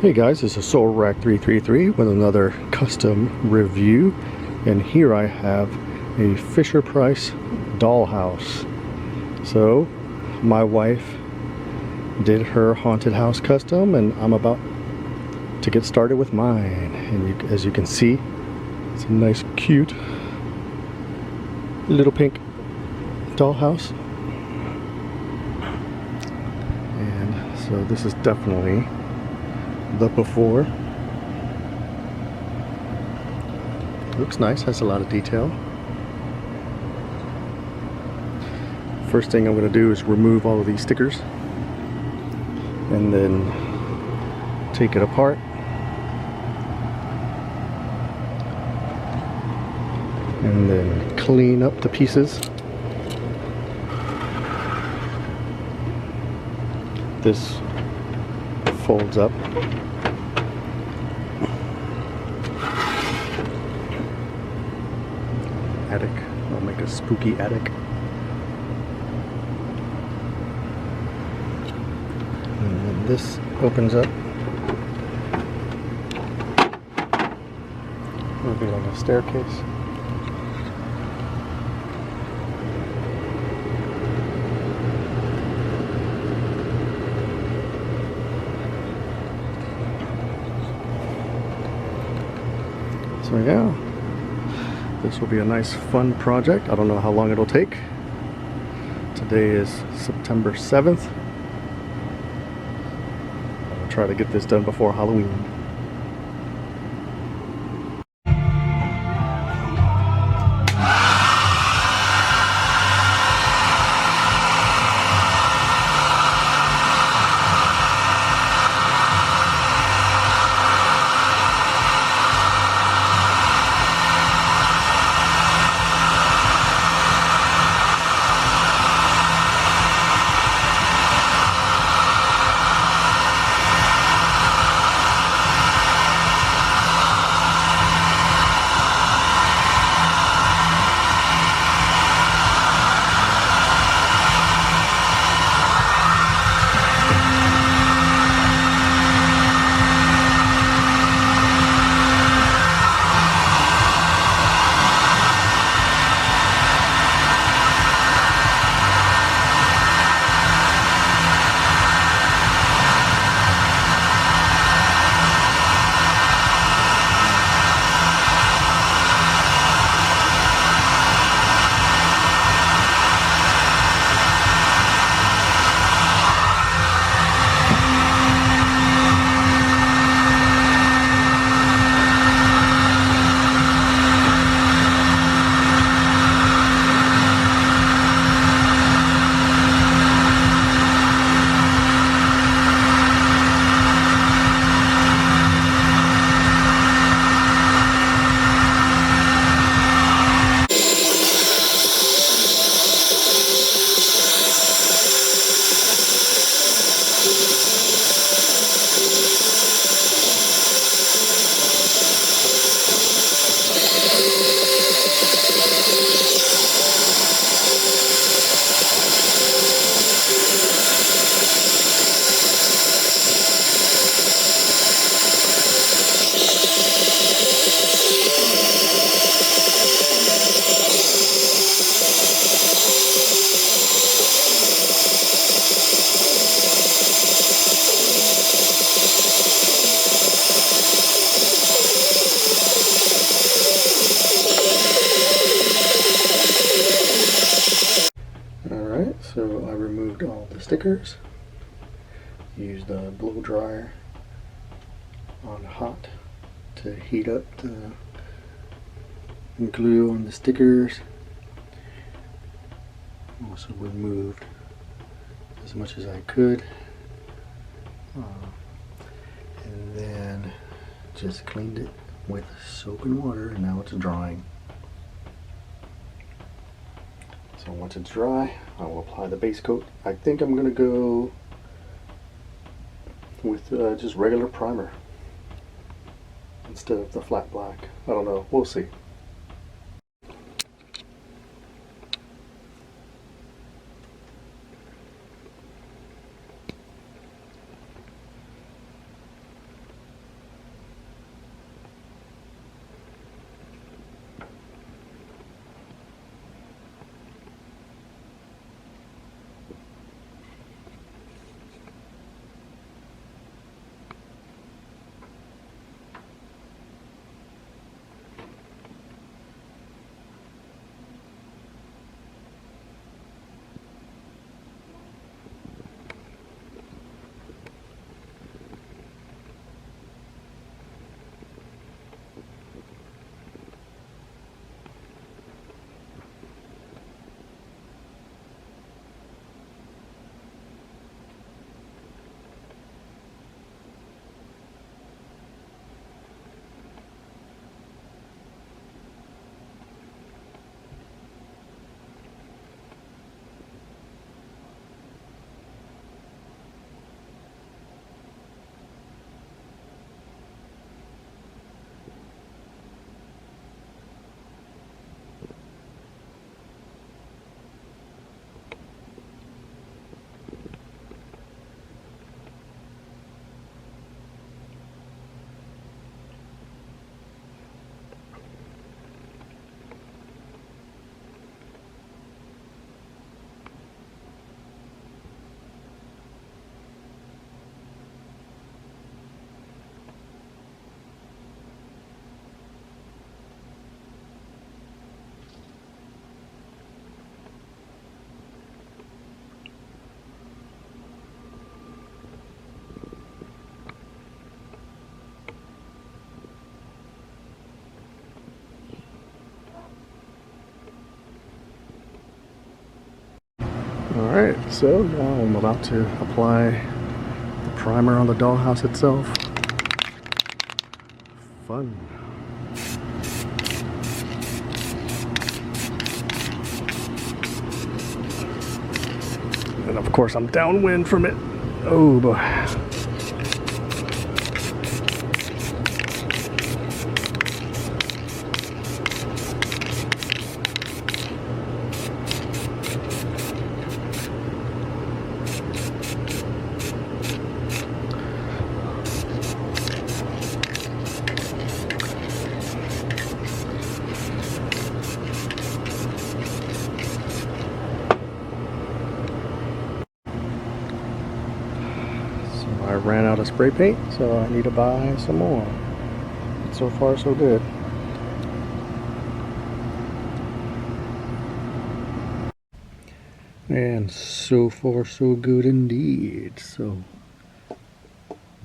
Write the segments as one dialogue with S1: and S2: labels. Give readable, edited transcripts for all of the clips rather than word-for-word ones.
S1: Hey guys, this is SolarRack333 with another custom review, and here I have a Fisher-Price dollhouse. So my wife did her haunted house custom, and I'm about to get started with mine. And as you can see, it's a nice, cute little pink dollhouse. And so this is definitely the before. Looks nice, has a lot of detail. First thing I'm going to do is remove all of these stickers and then take it apart. And then clean up the pieces. This folds up. Attic. I'll make a spooky attic. And then this opens up. It'll be like a staircase. So yeah, this will be a nice fun project. I don't know how long it'll take. Today is September 7th. I'll try to get this done before Halloween. Alright, so I removed all the stickers. Used the blow dryer on hot to heat up the glue on the stickers. Also removed as much as I could. And then just cleaned it with soap and water, and now it's drying. So once it's dry, I will apply the base coat. I think I'm going to go with just regular primer instead of the flat black. I don't know, we'll see. Alright, so now I'm about to apply the primer on the dollhouse itself. Fun. And of course I'm downwind from it. Oh boy. I ran out of spray paint, so I need to buy some more. But so far, so good. And so far, so good indeed. So,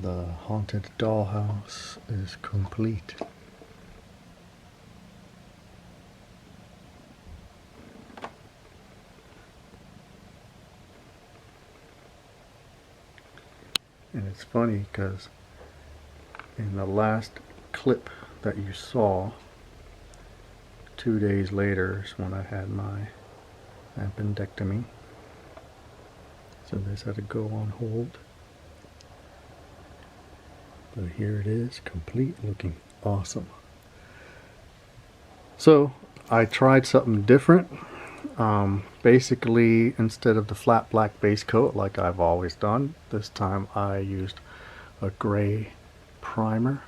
S1: the haunted dollhouse is complete. And it's funny because in the last clip that you saw, 2 days later is when I had my appendectomy. So this had to go on hold. But here it is, complete, looking awesome. So I tried something different. Basically, instead of the flat black base coat like I've always done, this time I used a gray primer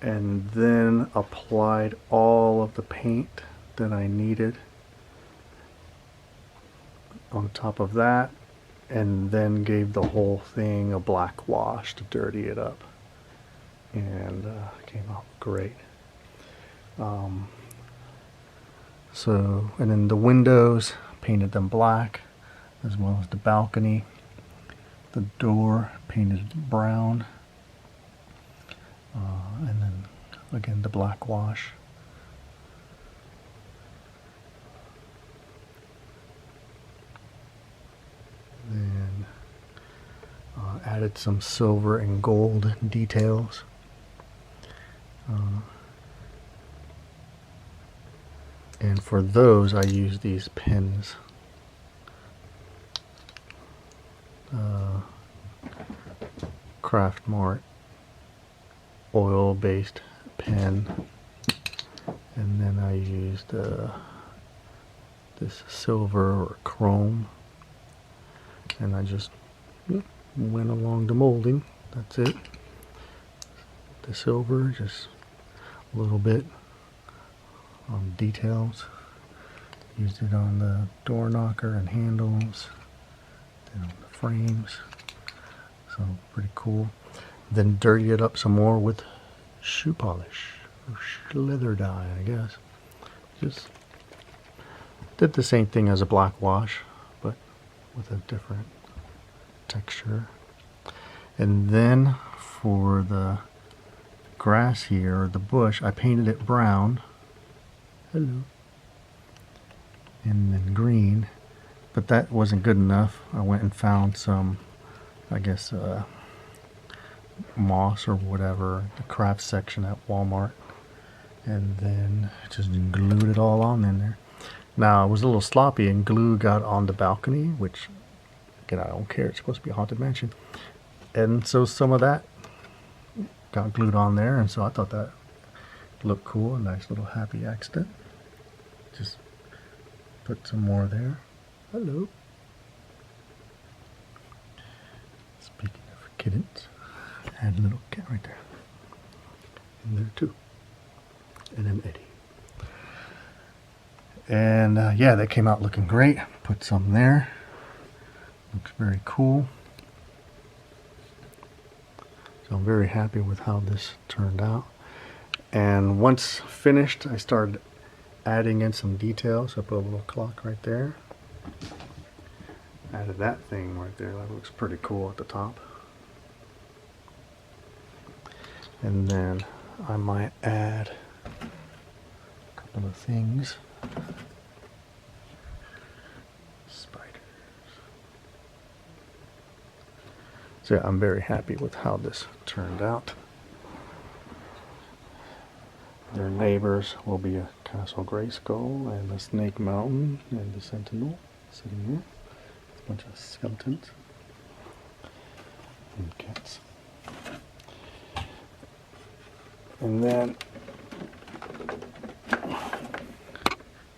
S1: and then applied all of the paint that I needed on top of that, and then gave the whole thing a black wash to dirty it up, and came out great. And then the windows, painted them black, as well as the balcony. The door, painted brown, and then again the black wash. Then added some silver and gold details. And for those, I use these pens. Craft Mart oil-based pen. And then I used this silver or chrome. And I just went along the molding. That's it. The silver, just a little bit on details. Used it on the door knocker and handles, then on the frames. So pretty cool. Then dirty it up some more with shoe polish or leather dye, I guess. Just did the same thing as a black wash, but with a different texture. And then for the grass here, or the bush, I painted it brown. Hello. And then green, but that wasn't good enough. I went and found some, I guess, moss or whatever, the craft section at Walmart, and then just glued it all on in there. Now it was a little sloppy and glue got on the balcony, which again, I don't care, it's supposed to be a haunted mansion, and so some of that got glued on there, and so I thought that looked cool, a nice little happy accident. Just put some more there. Hello. Speaking of kittens, I had a little cat right there. And there too. And then Eddie. And yeah, they came out looking great. Put some there. Looks very cool. So I'm very happy with how this turned out. And once finished, I started adding in some details. I put a little clock right there. Added that thing right there. That looks pretty cool at the top. And then I might add a couple of things. Spiders. So yeah, I'm very happy with how this turned out. Their neighbors will be a Castle Grayskull and a Snake Mountain and the Sentinel sitting here. A bunch of skeletons and cats. And then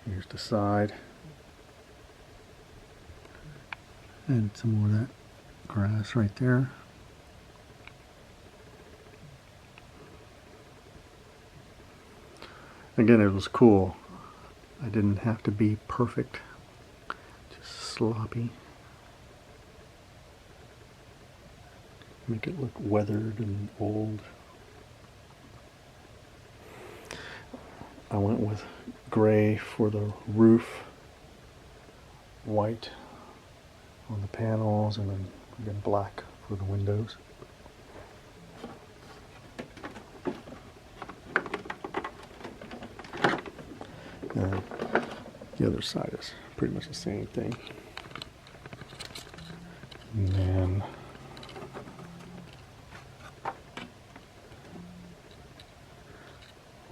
S1: here's the side. And some more of that grass right there. Again, it was cool. I didn't have to be perfect, just sloppy. Make it look weathered and old. I went with gray for the roof, white on the panels, and then again black for the windows. And the other side is pretty much the same thing. And then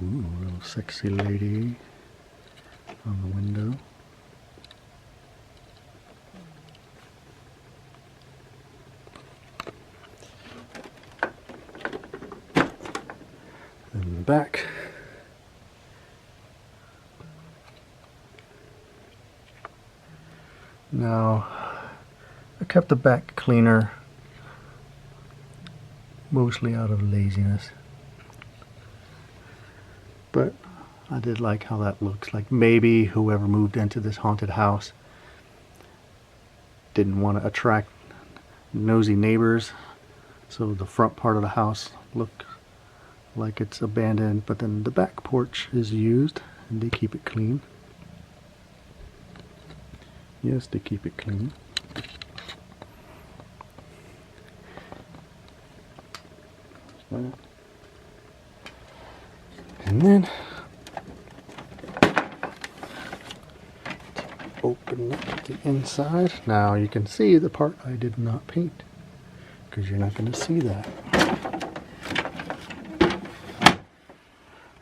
S1: ooh, a little sexy lady on the window. In the back, now I kept the back cleaner mostly out of laziness, but I did like how that looks. Like maybe whoever moved into this haunted house didn't want to attract nosy neighbors, so the front part of the house looked like it's abandoned, but then the back porch is used and they keep it clean. Yes, they keep it clean. And then open up the inside. Now you can see the part I did not paint, because you're not going to see that.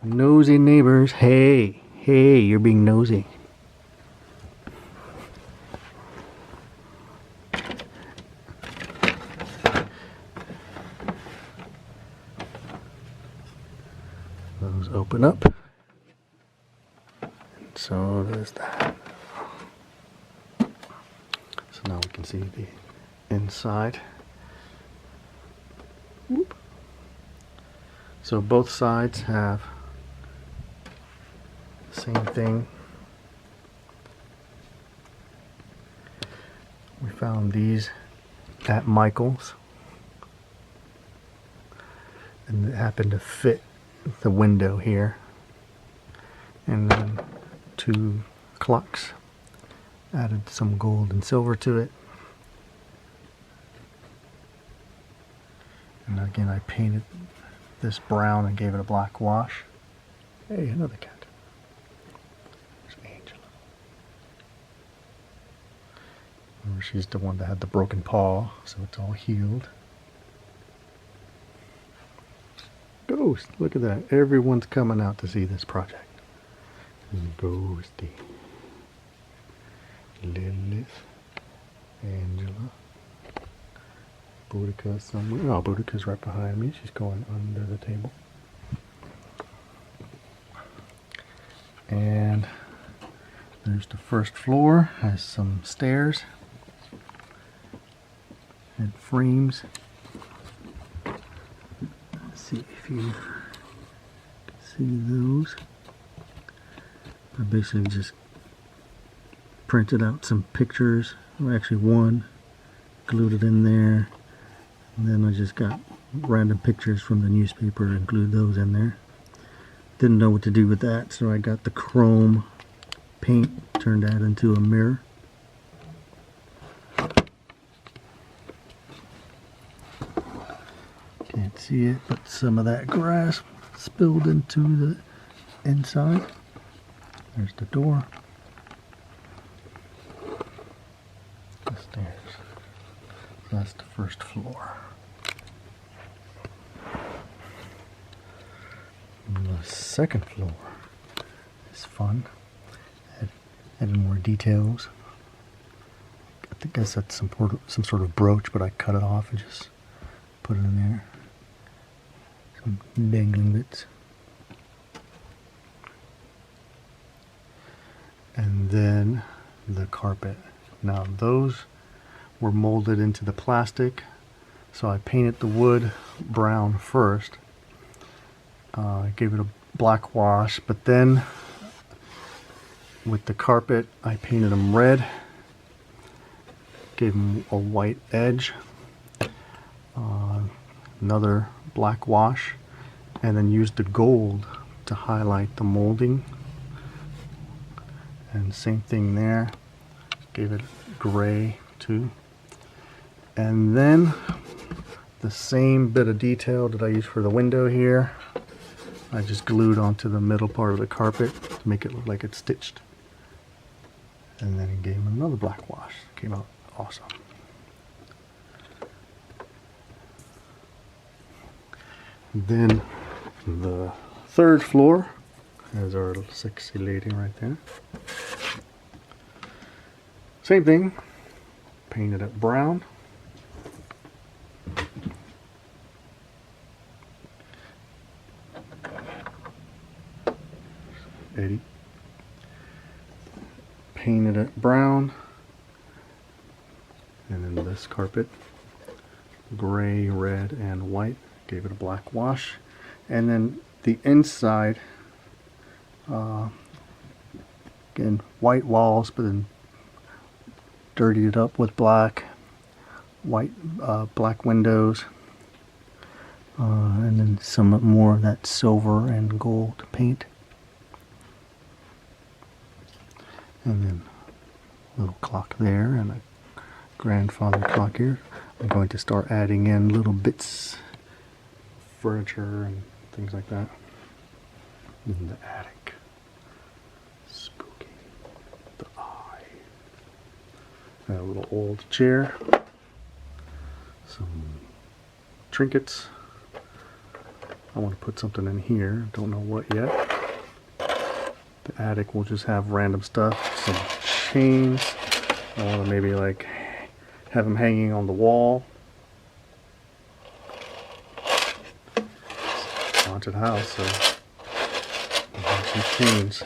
S1: Nosy neighbors, hey, you're being nosy. Those open up. And so there's that. So now we can see the inside. Whoop. So both sides have the same thing. We found these at Michael's, and it happened to fit the window here. And then 2 clocks, added some gold and silver to it. And again, I painted this brown and gave it a black wash. Hey, another cat. There's Angela. Remember, she's the one that had the broken paw, so it's all healed. Ghost, look at that. Everyone's coming out to see this project. Ghosty. Lilith. Angela. Boudica somewhere. Oh, Boudica's right behind me. She's going under the table. And there's the first floor. Has some stairs and frames. Let's see if you see those. I basically just printed out some pictures. Well, actually one, glued it in there, and then I just got random pictures from the newspaper and glued those in there. Didn't know what to do with that, so I got the chrome paint, turned that into a mirror. Can't see it, but some of that grass spilled into the inside. There's the door. The stairs. That's the first floor. second floor is fun. Added more details. I think I set some sort of brooch, but I cut it off and just put it in there. Some dangling bits. And then the carpet. Now those were molded into the plastic, so I painted the wood brown first. I gave it a black wash, but then with the carpet I painted them red, gave them a white edge, another black wash, and then used the gold to highlight the molding. And same thing there, gave it gray too. And then the same bit of detail that I used for the window here, I just glued onto the middle part of the carpet to make it look like it's stitched. And then gave him another black wash. Came out awesome. Then the third floor has our little sexy lady right there. Same thing, painted it brown. Eddie. Painted it brown. And then this carpet, gray, red, and white. Gave it a black wash. And then the inside, again, white walls, but then dirtied it up with black, white, black windows, and then some more of that silver and gold paint. And then a little clock there and a grandfather clock here. I'm going to start adding in little bits, furniture and things like that. In the attic. Spooky. The eye. A little old chair. Some trinkets. I want to put something in here. Don't know what yet. The attic will just have random stuff. Some chains. I want to maybe like have them hanging on the wall. It's a haunted house, so I have some chains.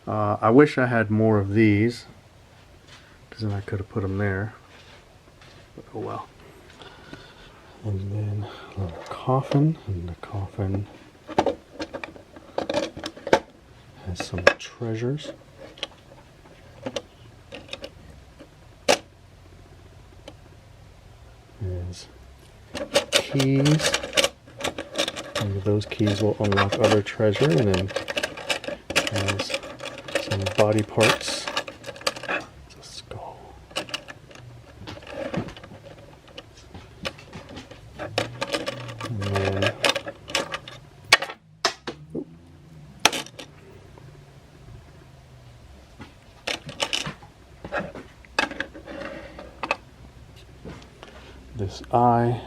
S1: I wish I had more of these, because then I could have put them there. But oh well. And then a little coffin, and the coffin has some treasures. There's keys. And those keys will unlock other treasure, and then has some body parts. It's a skull. And then this eye,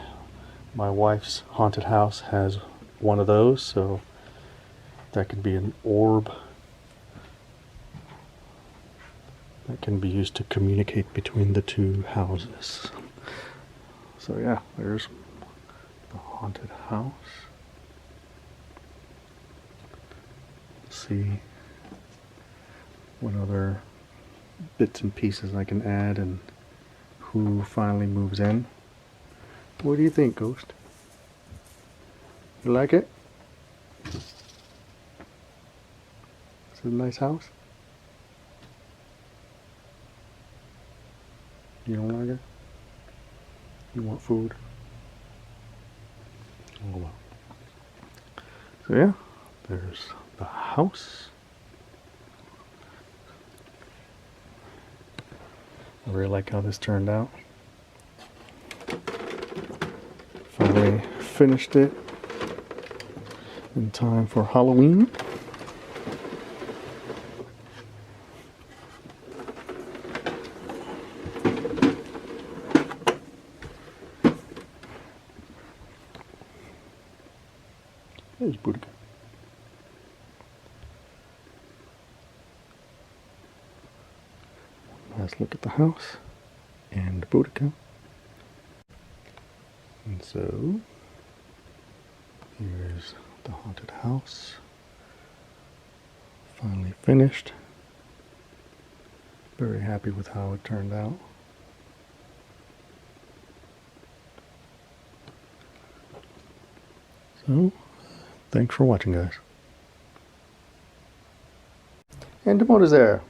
S1: my wife's haunted house has one of those, so that could be an orb that can be used to communicate between the two houses. So yeah, there's the haunted house. Let's see what other bits and pieces I can add and who finally moves in. What do you think, Ghost? You like it? Is it a nice house? You don't like it? You want food? Oh well. So yeah, there's the house. I really like how this turned out. Finally finished it in time for Halloween. There's Boudica. last look at the house and Boudica. And so here's the haunted house. Finally finished. Very happy with how it turned out. So, thanks for watching, guys. And Demota's there.